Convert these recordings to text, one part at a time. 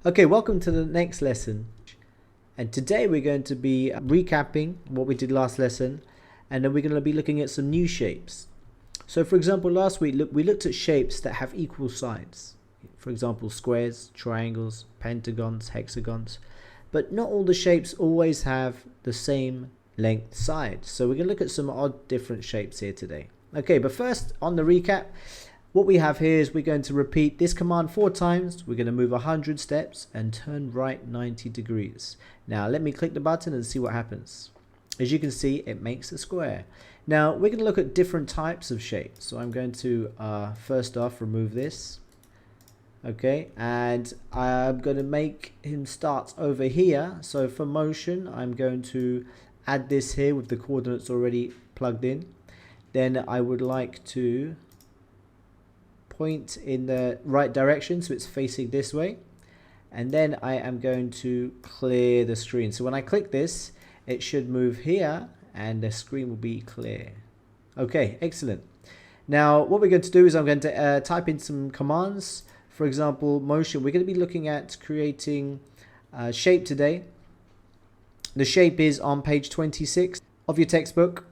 Okay, welcome to the next lesson. And today we're going to be recapping what we did last lesson, and then we're going to be looking at some new shapes. So for example, last week we looked at shapes that have equal sides. For example, squares, triangles, pentagons, hexagons. But not all the shapes always have the same length sides. So we're going to look at some odd different shapes here today. Okay, but first on the recap, what we have here is we're going to repeat this command 4 times. We're going to move 100 steps and turn right 90 degrees. Now let me click the button and see what happens. As you can see, it makes a square. Now we're going to look at different types of shapes. So I'm going to first off remove this. Okay, and I'm going to make him start over here. So for motion, I'm going to add this here with the coordinates already plugged in. Then I would like to point in the right direction, so it's facing this way, and then I am going to clear the screen. So when I click this, it should move here and the screen will be clear. Okay, excellent. Now what we're going to do is I'm going to type in some commands. For example, motion. We're going to be looking at creating a shape today. The shape is on page 26 of your textbook.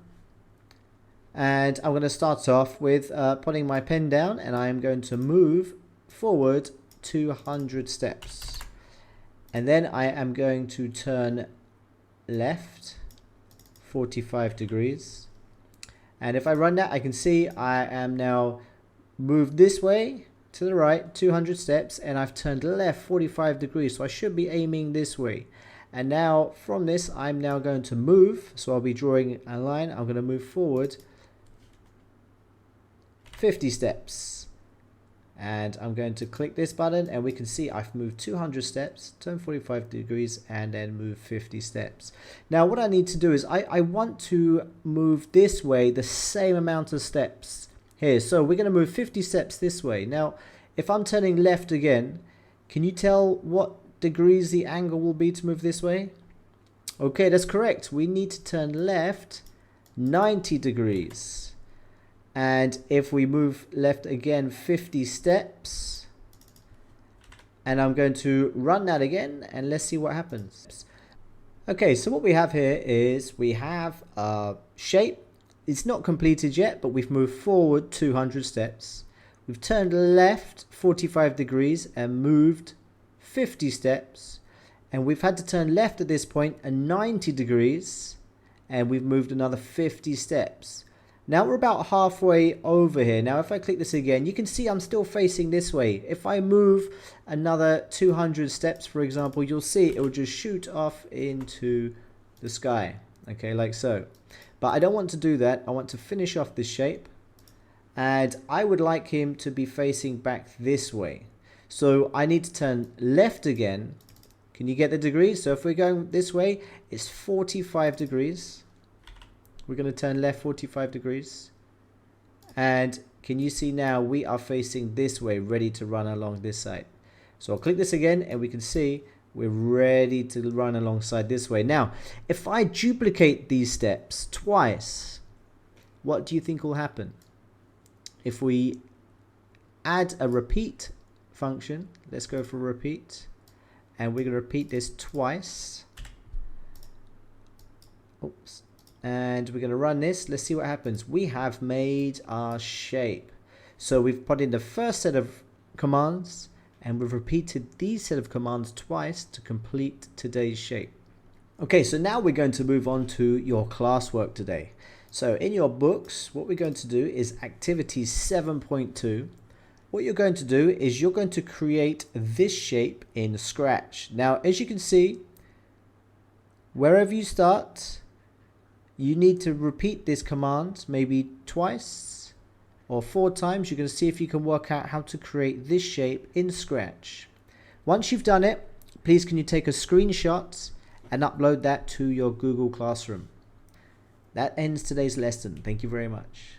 And I'm going to start off with putting my pen down, and I am going to move forward 200 steps. And then I am going to turn left 45 degrees. And if I run that, I can see I am now moved this way to the right 200 steps, and I've turned left 45 degrees. So I should be aiming this way. And now from this, I'm now going to move. So I'll be drawing a line. I'm going to move forward 50 steps, and I'm going to click this button, and we can see I've moved 200 steps, turn 45 degrees, and then move 50 steps. Now what I need to do is I want to move this way the same amount of steps here. So we're going to move 50 steps this way. Now if I'm turning left again, can you tell what degrees the angle will be to move this way? Okay, that's correct. We need to turn left 90 degrees. And if we move left again 50 steps, and I'm going to run that again, and let's see what happens. Okay, so what we have here is we have a shape. It's not completed yet, but we've moved forward 200 steps. We've turned left 45 degrees and moved 50 steps. And we've had to turn left at this point and 90 degrees, and we've moved another 50 steps. Now we're about halfway over here. Now if I click this again, you can see I'm still facing this way. If I move another 200 steps, for example, you'll see it will just shoot off into the sky. Okay, like so. But I don't want to do that. I want to finish off this shape. And I would like him to be facing back this way. So I need to turn left again. Can you get the degrees? So if we're going this way, it's 45 degrees. We're going to turn left 45 degrees. And can you see now we are facing this way, ready to run along this side. So I'll click this again, and we can see we're ready to run alongside this way. Now, if I duplicate these steps twice, what do you think will happen? If we add a repeat function, let's go for repeat. And we're going to repeat this twice. Oops. And we're going to run this. Let's see what happens. We have made our shape. So we've put in the first set of commands, and we've repeated these set of commands twice to complete today's shape. Okay, so now we're going to move on to your classwork today. So in your books, what we're going to do is activity 7.2. What you're going to do is you're going to create this shape in Scratch. Now, as you can see, wherever you start, you need to repeat this command maybe twice or 4 times. You're going to see if you can work out how to create this shape in Scratch. Once you've done it, please can you take a screenshot and upload that to your Google Classroom. That ends today's lesson. Thank you very much.